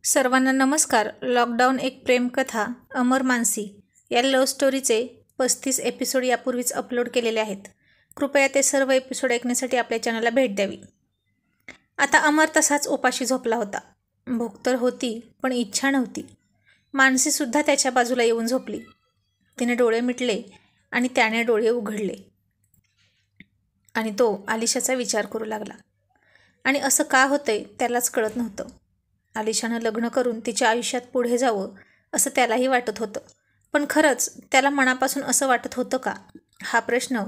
सर्वांना नमस्कार. लॉकडाऊन एक प्रेमकथा अमर मानसी या लव्ह स्टोरीचे 35 एपिसोड यापूर्वीच अपलोड केलेले आहेत. कृपया ते सर्व एपिसोड ऐकण्यासाठी आपल्या चॅनलला भेट द्यावी. आता अमर तसाच उपाशी झोपला होता. भूक तर होती पण इच्छा नव्हती. मानसीसुद्धा त्याच्या बाजूला येऊन झोपली. तिने डोळे मिटले आणि त्याने डोळे उघडले आणि तो आलिशाचा विचार करू लागला. आणि असं का होतंय त्यालाच कळत नव्हतं. आलिशानं लग्न करून तिच्या आयुष्यात पुढे जावं असं त्यालाही वाटत होतं. पण खरंच त्याला मनापासून असं वाटत होतं का? हा प्रश्न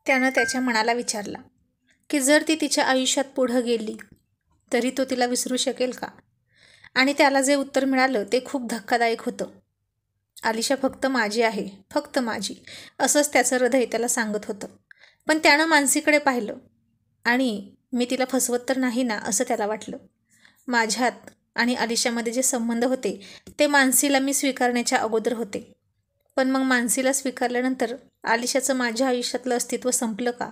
त्यानं त्याच्या मनाला विचारला की जर ती तिच्या आयुष्यात पुढं गेली तरी तो तिला विसरू शकेल का? आणि त्याला जे उत्तर मिळालं ते खूप धक्कादायक होतं. आलिशा फक्त माझी आहे, फक्त माझी, असंच त्याचं हृदय त्याला सांगत होतं. पण त्यानं मानसीकडे पाहिलं आणि मी तिला फसवत तर नाही ना असं त्याला वाटलं. माझ्यात आणि आलिशामध्ये जे संबंध होते ते मानसीला मी स्वीकारण्याच्या अगोदर होते. पण मग मानसीला स्वीकारल्यानंतर आलिशाचं माझ्या आयुष्यातलं अस्तित्व संपलं का?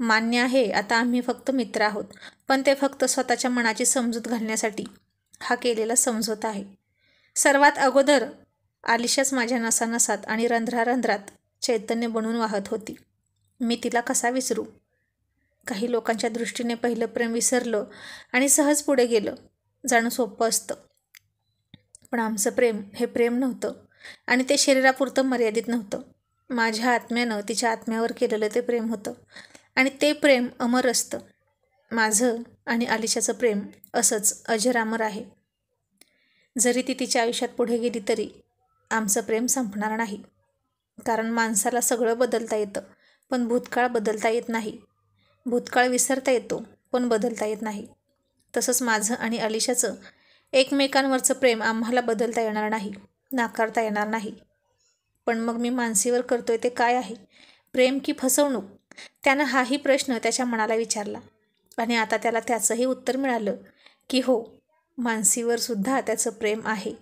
मान्य आहे आता आम्ही फक्त मित्र आहोत, पण ते फक्त स्वतःच्या मनाची समजूत घालण्यासाठी हा केलेला समझोता आहे. सर्वात अगोदर आलिशाच माझ्या नसानसात आणि रंध्रारंध्रात चैतन्य बनून वाहत होती. मी तिला कसा विसरू? काही लोकांच्या दृष्टीने पहिलं प्रेम विसरलं आणि सहज पुढे गेलं जाणं सोपं असतं. पण आमचं प्रेम हे प्रेम नव्हतं आणि ते शरीरापुरतं मर्यादित नव्हतं. माझ्या आत्म्यानं तिच्या आत्म्यावर केलेलं ते प्रेम होतं आणि ते प्रेम अमर असतं. माझं आणि आलिशाचं प्रेम असंच अजरामर आहे. जरी ती तिच्या आयुष्यात पुढे गेली तरी आमचं प्रेम संपणार नाही. कारण माणसाला सगळं बदलता येतं पण भूतकाळ बदलता येत नाही. भूतकाळ विसरता येतो पण बदलता येत नाही. तसंच माझं आणि आलिशाचं एकमेकांवरचं प्रेम आम्हाला बदलता येणार नाही, नाकारता येणार नाही. पण मग मी मानसीवर करतोय ते काय आहे? प्रेम की फसवणूक? त्यानं हाही प्रश्न त्याच्या मनाला विचारला आणि आता त्याला त्याचंही उत्तर मिळालं की हो, मानसीवर सुद्धा त्याचं प्रेम आहे.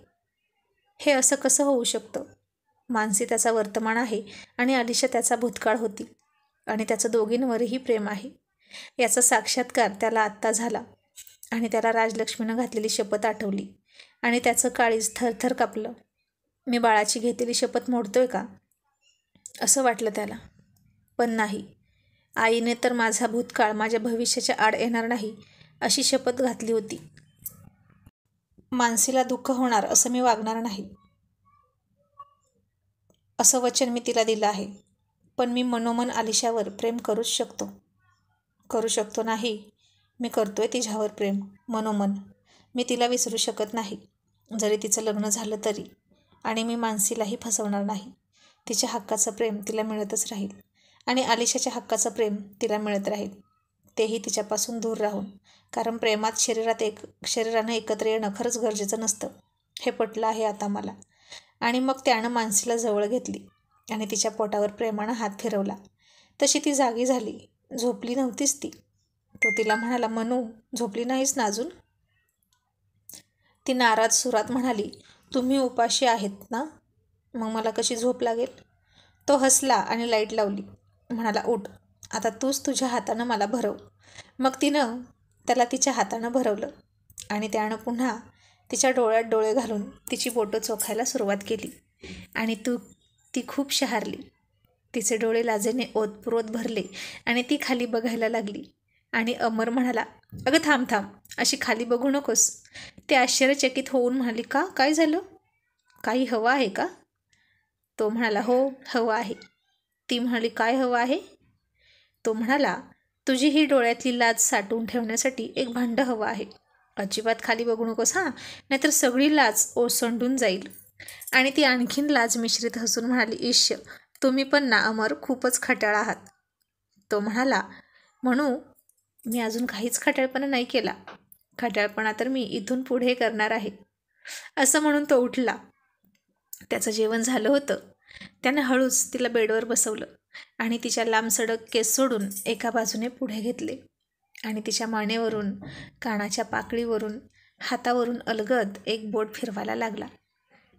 हे असं कसं होऊ शकतं? मानसी त्याचा वर्तमान आहे आणि आलिशा त्याचा भूतकाळ होती आणि त्याचं दोघींवरही प्रेम आहे. याचा साक्षात्कार त्याला आत्ता झाला आणि त्याला राजलक्ष्मीनं घातलेली शपथ आठवली आणि त्याचं काळीज थरथर कापलं. मी बाळाची घेतलेली शपथ मोडतोय का असं वाटलं त्याला. पण नाही, आईने तर माझा भूतकाळ माझ्या भविष्याच्या आड येणार नाही अशी शपथ घातली होती. मानसीला दुःख होणार असं मी वागणार नाही असं वचन मी तिला दिलं आहे. पण मी मनोमन आलिशावर प्रेम करूच शकतो. करू शकतो नाही, मी करतोय तिच्यावर प्रेम मनोमन. मी तिला विसरू शकत नाही जरी तिचं लग्न झालं तरी. आणि मी मानसीलाही फसवणार नाही. तिच्या हक्काचं प्रेम तिला मिळतच राहील आणि आलिशाच्या हक्काचं प्रेम तिला मिळत राहील, तेही तिच्यापासून दूर राहून. कारण प्रेमात शरीरानं एकत्र येणं खरंच गरजेचं नसतं हे पटलं आहे आता मला. आणि मग त्यानं मानसीला जवळ घेतली आणि तिच्या पोटावर प्रेमानं हात फिरवला. तशी ती जागी झाली. झोपली नव्हतीच ती. तो तिला म्हणाला, मनू झोपली नाहीस ना अजून? ती नाराज सुरात म्हणाली, तुम्ही उपाशी आहेत ना, मग मला कशी झोप लागेल? तो हसला आणि लाईट लावली. म्हणाला, उठ आता, तूच तुझ्या हातानं मला भरव. मग तिनं त्याला तिच्या हातानं भरवलं आणि त्यानं पुन्हा तिच्या डोळ्यात डोळे घालून तिची बोटं चोखायला सुरुवात केली आणि ती खूप शहारली. तिचे डोळे लाजेने ओतप्रोत भरले आणि ती खाली बघायला लागली. आणि अमर म्हणाला, अगं थांब थांब, अशी खाली बघू नकोस. ते आश्चर्यचकित होऊन म्हणाली, का, काय झालं? काही हवं आहे का? तो म्हणाला, हो हवं आहे. ती म्हणाली, काय हवं आहे? तो म्हणाला, तुझी ही डोळ्यातली लाज साठवून ठेवण्यासाठी एक भांडं हवं आहे. अजिबात खाली बघू नकोस हां, नाहीतर सगळी लाज ओसंडून जाईल. आणि ती आणखीन लाज मिश्रित हसून म्हणाली, इश्य, तुम्ही पण ना अमर खूपच खट्याळ आहात. तो म्हणाला, म्हणू मी अजून काहीच खट्याळपणा नाही केला. खट्याळपणा तर मी इथून पुढे करणार आहे. असं म्हणून तो उठला. त्याचं जेवण झालं होतं. त्यानं हळूच तिला बेडवर बसवलं आणि तिच्या लांबसडक केस सोडून एका बाजूने पुढे घेतले आणि तिच्या मानेवरून, कानाच्या पाकळीवरून, हातावरून अलगद एक बोट फिरवायला लागला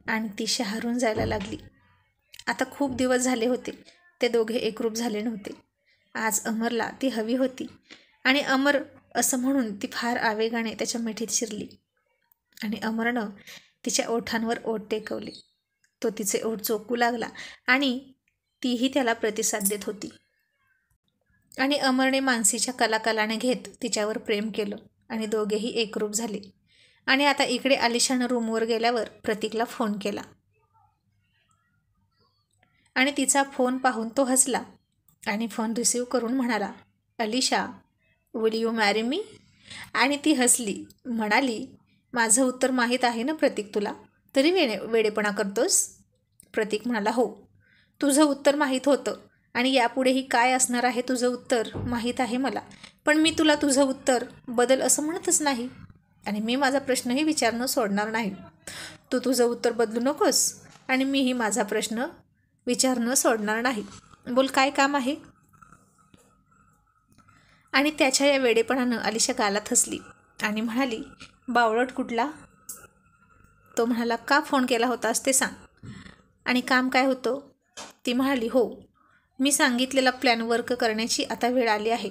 आणि ती शहारून जायला लागली. आता खूप दिवस झाले होते ते दोघे एकरूप झाले नव्हते. आज अमरला ती हवी होती आणि अमर असं म्हणून ती फार आवेगाने त्याच्या मिठीत शिरली. आणि अमरनं तिच्या ओठांवर ओठ टेकवले. तो तिचे ओठ चोखू लागला आणि तीही त्याला प्रतिसाद देत होती. आणि अमरने मानसीच्या कलाकलाने घेत तिच्यावर प्रेम केलं आणि दोघेही एकरूप झाले. आणि आता इकडे आलिशानं रूमवर गेल्यावर प्रतीकला फोन केला आणि तिचा फोन पाहून तो हसला आणि फोन रिसीव करून म्हणाला, Alisha, will you marry me? आणि ती हसली, म्हणाली, माझं उत्तर माहीत आहे ना प्रतीक तुला, तरी वेडेपणा करतोस? प्रतीक म्हणाला, हो, तुझं उत्तर माहीत होतं आणि यापुढेही काय असणार आहे तुझं उत्तर माहीत आहे मला, पण मी तुला तुझं उत्तर बदल असं म्हणतच नाही आणि मी माझा प्रश्नही विचारणं सोडणार नाही. तू तुझं उत्तर बदलू नकोस आणि मीही माझा प्रश्न विचारणं सोडणार नाही. बोल, काय काम आहे? आणि त्याच्या या वेडेपणानं अलिशा गालात हसली आणि म्हणाली, बावळट कुठला? तो म्हणाला, का फोन केला होतास ते सांग आणि काम काय होतं? ती म्हणाली, हो, मी सांगितलेला प्लॅन वर्क करण्याची आता वेळ आली आहे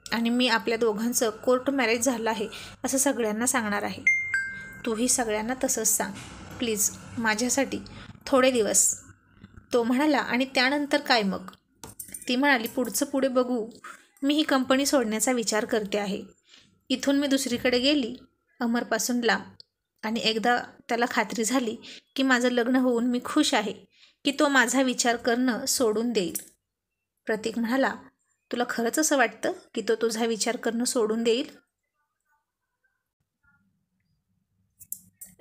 आणि मी आपल्या दोघांचं कोर्ट मॅरेज झालं आहे असं सगळ्यांना सांगणार आहे. तूही सगळ्यांना तसंच सांग प्लीज, माझ्यासाठी थोडे दिवस. तो म्हणाला, आणि त्यानंतर काय मग? ती म्हणाली, पुढचं पुढे बघू. मी ही कंपनी सोडण्याचा विचार करते आहे. इथून मी दुसरीकडे गेली, अमरपासून लांब, आणि एकदा त्याला खात्री झाली की माझं लग्न होऊन मी खुश आहे की तो माझा विचार करणं सोडून देईल. प्रतीक म्हणाला, तुला खरंच असं वाटतं की तो तुझा विचार करणं सोडून देईल?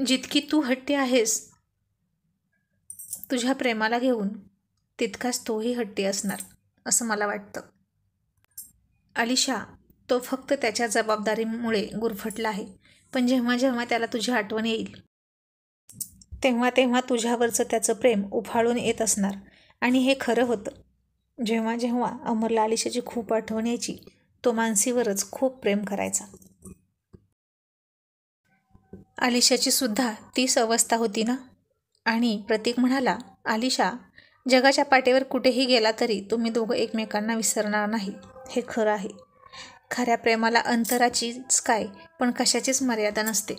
जितकी तू हट्टी आहेस तुझ्या प्रेमाला घेऊन, तितकाच तोही हट्टी असणार असं मला वाटतं. अलिशा, तो फक्त त्याच्या जबाबदारीमुळे गुरफटला आहे, पण जेव्हा जेव्हा त्याला तुझी आठवण येईल तेव्हा तेव्हा तुझ्यावरचं त्याचं प्रेम उफाळून येत असणार. आणि हे खरं होतं. जेव्हा जेव्हा अमरला अलिशाची खूप आठवण यायची, तो मानसीवरच खूप प्रेम करायचा. अलिशाची सुद्धा तीच अवस्था होती ना? आणि प्रतीक म्हणाला, अलिशा, जगाच्या पाठीवर कुठेही गेला तरी तुम्ही दोघं एकमेकांना विसरणार नाही, हे खरं आहे. खऱ्या प्रेमाला अंतराचीच काय, पण कशाचीच मर्यादा नसते.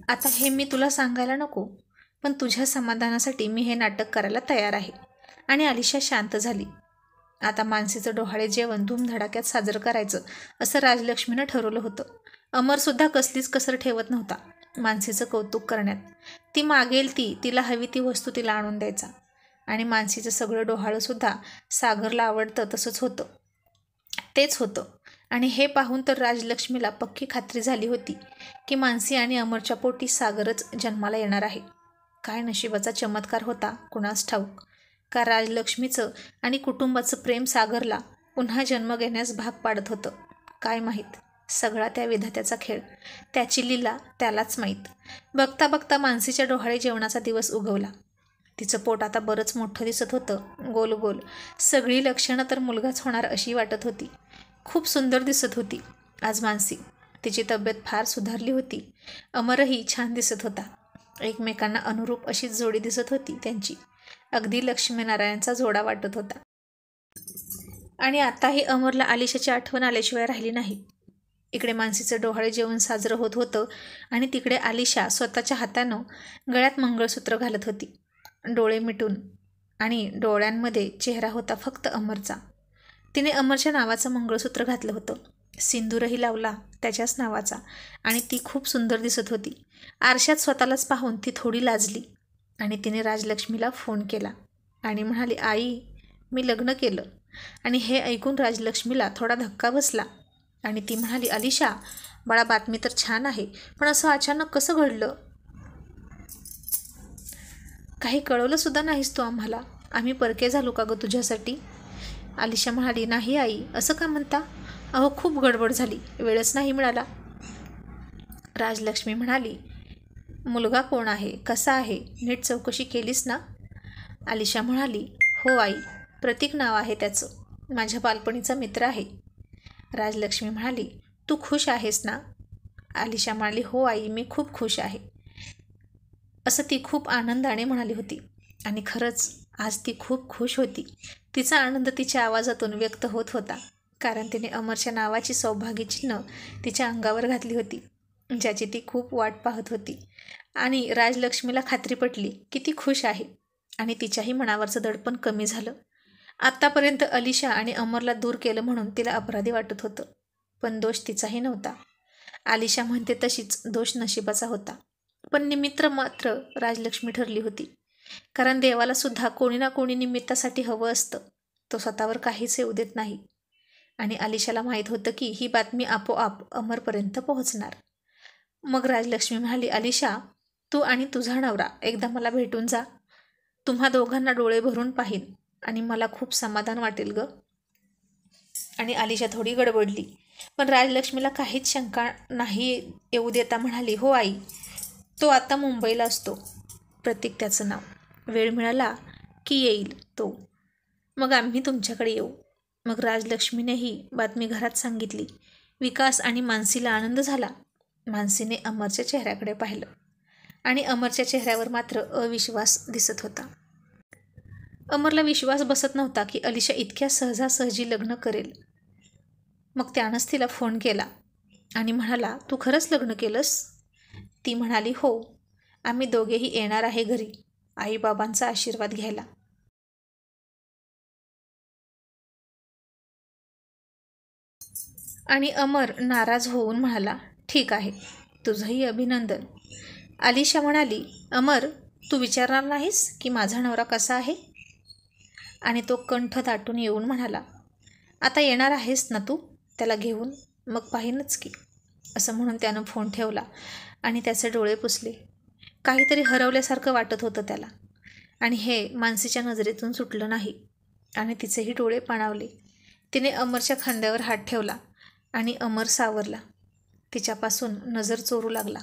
आता हे मी तुला सांगायला नको, पण तुझ्या समाधानासाठी मी हे नाटक करायला तयार आहे. आणि अलिशा शांत झाली. आता मानसीचं डोहाळे जेवण धूमधडाक्यात साजरं करायचं असं राजलक्ष्मीनं ठरवलं होतं. अमरसुद्धा कसलीच कसर ठेवत नव्हता मानसीचं कौतुक करण्यात. ती मागेल तिला हवी ती वस्तू तिला आणून द्यायचा. आणि मानसीचं सगळं डोहाळंसुद्धा सागरला आवडतं तसंच होतं, तेच होतं. आणि हे पाहून तर राजलक्ष्मीला पक्की खात्री झाली होती की मानसी आणि अमरच्या पोटी सागरच जन्माला येणार आहे. काय नशिबाचा चमत्कार होता कुणास ठाऊक, का राजलक्ष्मीचं आणि कुटुंबाचं प्रेम सागरला पुन्हा जन्म घेण्यास भाग पाडत होतं. काय माहीत, सगळा त्या विधात्याचा खेळ, त्याची लीला त्यालाच माहीत. बघता बघता मानसीच्या डोहाळे जेवणाचा दिवस उगवला. तिचं पोट आता बरंच मोठं दिसत होतं, गोल गोल. सगळी लक्षणं तर मुलगाच होणार अशी वाटत होती. खूप सुंदर दिसत होती आज मानसी. तिची तब्येत फार सुधारली होती. अमरही छान दिसत होता. एकमेकांना अनुरूप अशीच जोडी दिसत होती त्यांची. अगदी लक्ष्मीनारायणचा जोडा वाटत होता. आणि आताही अमरला आलिशाची आठवण आल्याशिवाय राहिली नाही. इकडे मानसीचं डोहाळे जेवण साजरं होत होतं आणि तिकडे आलिशा स्वतःच्या हातानं गळ्यात मंगळसूत्र घालत होती, डोळे मिटून. आणि डोळ्यांमध्ये चेहरा होता फक्त अमरचा. तिने अमरच्या नावाचं मंगळसूत्र घातलं होतं, सिंदूरही लावला त्याच्याच नावाचा, आणि ती खूप सुंदर दिसत होती. आरशात स्वतःलाच पाहून ती थोडी लाजली आणि तिने राजलक्ष्मीला फोन केला आणि म्हणाली, आई, मी लग्न केलं. आणि हे ऐकून राजलक्ष्मीला थोडा धक्का बसला आणि ती म्हणाली, अलिशा बाळा, बातमी तर छान आहे, पण असं अचानक कसं घडलं? काही कळवलंसुद्धा नाहीस तू आम्हाला. आम्ही परके झालो का गं तुझ्यासाठी? अलिशा म्हणाली, नाही आई, असं का म्हणता? अहो, खूप गडबड झाली, वेळच नाही मिळाला. राजलक्ष्मी म्हणाली, मुलगा कोण आहे, कसा आहे, नीट चौकशी केलीस ना? अलिशा म्हणाली, हो आई, प्रतीक नाव आहे त्याचं, माझ्या बालपणीचा मित्र आहे. राजलक्ष्मी म्हणाली, तू खुश आहेस ना? अलिशा म्हणाली, हो आई, मी खूप खुश आहे. असं ती खूप आनंदाने म्हणाली होती. आणि खरंच आज ती खूप खुश होती. तिचा आनंद तिच्या आवाजातून व्यक्त होत होता, कारण तिने अमरच्या नावाची सौभाग्यचिन्ह तिच्या अंगावर घातली होती. ज्याची ती खूप वाट पाहत होती. आणि राजलक्ष्मीला खात्री पटली की ती खुश आहे आणि तिच्याही मनावरचं दडपण कमी झालं. आत्तापर्यंत अलिशा आणि अमरला दूर केलं म्हणून तिला अपराधी वाटत होतं, पण दोष तिचाही नव्हता. अलिशा म्हणते तशीच दोष नशिबाचा होता, पण निमित्त मात्र राजलक्ष्मी ठरली होती. कारण देवाला सुद्धा कोणी ना कोणी निमित्तासाठी हवं असतं, तो स्वतःवर काहीच येऊ देत नाही. आणि अलिशाला माहीत होतं की ही बातमी आपोआप अमरपर्यंत पोहोचणार. मग राजलक्ष्मी म्हणाली, अलिशा, तू आणि तुझा नवरा एकदा मला भेटून जा. तुम्हा दोघांना डोळे भरून पाहीन आणि मला खूप समाधान वाटेल ग. आणि अलिशा थोडी गडबडली, पण राजलक्ष्मीला काहीच शंका नाही येऊ देता म्हणाली, हो आई, तो आता मुंबईला असतो. प्रतीक त्याचं नाव. वेळ मिळाला की येईल तो. मग आम्ही तुमच्याकडे येऊ. मग राजलक्ष्मीनेही बातमी घरात सांगितली. विकास आणि मानसीला आनंद झाला. मानसीने अमरच्या चेहऱ्याकडे पाहिलं आणि अमरच्या चेहऱ्यावर मात्र अविश्वास दिसत होता. अमरला विश्वास बसत नव्हता की अलिशा इतक्या सहजासहजी लग्न करेल. मग त्यानंच तिला फोन केला आणि म्हणाला, तू खरंच लग्न केलंस? ती म्हणाली, हो, आम्ही दोघेही येणार आहे घरी आईबाबांचा आशीर्वाद घ्यायला. आणि अमर नाराज होऊन म्हणाला, ठीक आहे, तुझंही अभिनंदन. अलिशा म्हणाली, अमर, तू विचारणार नाहीस की माझा नवरा कसा आहे? आणि तो कंठ दाटून येऊन म्हणाला, आता येणार आहेस ना तू त्याला घेऊन, मग पाहीनच की. असं म्हणून त्यानं फोन ठेवला आणि त्याचे डोळे पुसले. काहीतरी हरवल्यासारखं वाटत होतं त्याला. आणि हे मानसीच्या नजरेतून सुटलं नाही आणि तिचेही डोळे पाणावले. तिने अमरच्या खांद्यावर हात ठेवला आणि अमर सावरला. तिच्यापासून नजर चोरू लागला.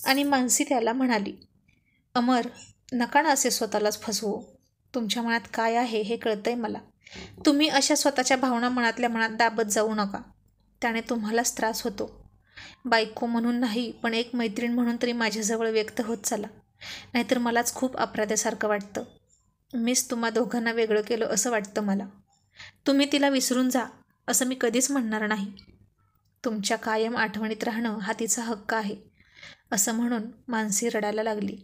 आणि मानसी त्याला म्हणाली, अमर, नका ना असे स्वतःलाच फसवू. तुमच्या मनात काय आहे हे कळतंय मला. तुम्ही अशा स्वतःच्या भावना मनातल्या मनात दाबत जाऊ नका. त्याने तुम्हालाच त्रास होतो. बायको म्हणून नाही, पण एक मैत्रीण म्हणून तरी माझ्याजवळ व्यक्त होत चला, नाहीतर मलाच खूप अपराध्यासारखं वाटतं. मीच तुम्हा दोघांना वेगळं केलं असं वाटतं मला. तुम्ही तिला विसरून जा असं मी कधीच म्हणणार नाही. तुमच्या कायम आठवणीत राहणं हा तिचा हक्क आहे. असं म्हणून मानसी रडायला लागली.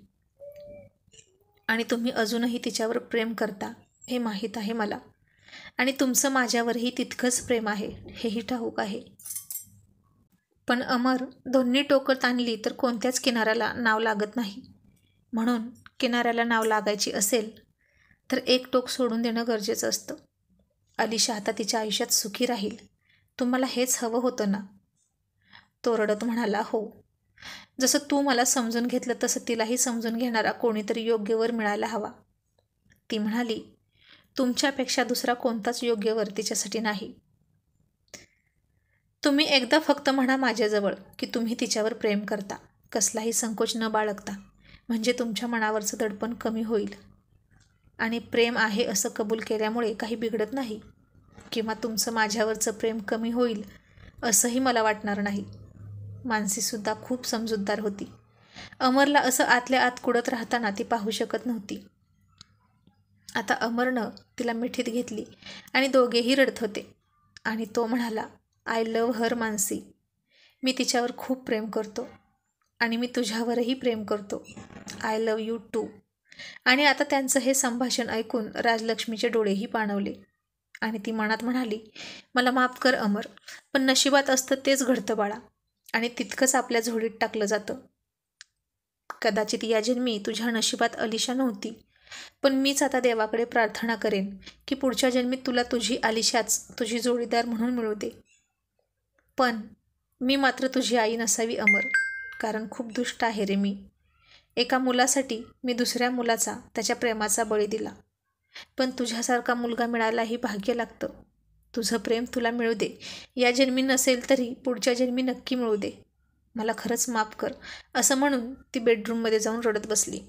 आणि तुम्ही अजूनही तिच्यावर प्रेम करता हे माहीत आहे मला. आणि तुमचं माझ्यावरही तितकंच प्रेम आहे हेही ठाऊक आहे. पण अमर, दोन्ही टोकं ताणली तर कोणत्याच किनाऱ्याला नाव लागत नाही. म्हणून किनाऱ्याला नाव लागायची असेल तर एक टोक सोडून देणं गरजेचं असतं. अलिशा आता तिच्या आयुष्यात सुखी राहील. तुम्हाला हेच हवं होतं ना? तो रडत म्हणाला, हो. जसं तू मला समजून घेतलं तसं तिलाही समजून घेणारा कोणीतरी योग्य वर मिळायला हवा. ती म्हणाली, तुमच्यापेक्षा दुसरा कोणताच योग्य वर तिच्यासाठी नाही. तुम्ही एकदा फक्त म्हणा माझ्याजवळ की तुम्ही तिच्यावर प्रेम करता, कसलाही संकोच न बाळगता, म्हणजे तुमच्या मनावरचं दडपण कमी होईल. आणि प्रेम आहे असं कबूल केल्यामुळे काही बिघडत नाही, किंवा तुमचं माझ्यावरचं प्रेम कमी होईल असंही मला वाटणार नाही. मानसीसुद्धा खूप समजूतदार होती. अमरला असं आतल्या आत कुडत राहताना ती पाहू शकत नव्हती. आता अमरनं तिला मिठीत घेतली आणि दोघेही रडत होते. आणि तो म्हणाला, आय लव्ह हर मानसी. मी तिच्यावर खूप प्रेम करतो आणि मी तुझ्यावरही प्रेम करतो. I love you too. आणि आता त्यांचं हे संभाषण ऐकून राजलक्ष्मीचे डोळेही पाणवले आणि ती मनात म्हणाली, मला माफ कर अमर, पण नशिबात असतं तेच घडतं बाळा, आणि तितकंच आपल्या झोळीत टाकलं जातं. कदाचित या जन्मी तुझ्या नशिबात अलिशा नव्हती, पण मीच आता देवाकडे प्रार्थना करेन की पुढच्या जन्मी तुला तुझी अलिशाच तुझी जोडीदार म्हणून मिळू दे. पण मी मात्र तुझी आई नसावी अमर, कारण खूप दुष्ट आहे रे मी. एका मुलासाठी मी दुसऱ्या मुलाचा त्याच्या प्रेमाचा बळी दिला. पण तुझ्यासारखा मुलगा मिळायलाही भाग्य लागतं. तुझं प्रेम तुला मिळू दे. या जन्मी नसेल तरी पुढच्या जन्मी नक्की मिळू दे. मला खरंच माफ कर. असं म्हणून ती बेडरूममध्ये जाऊन रडत बसली.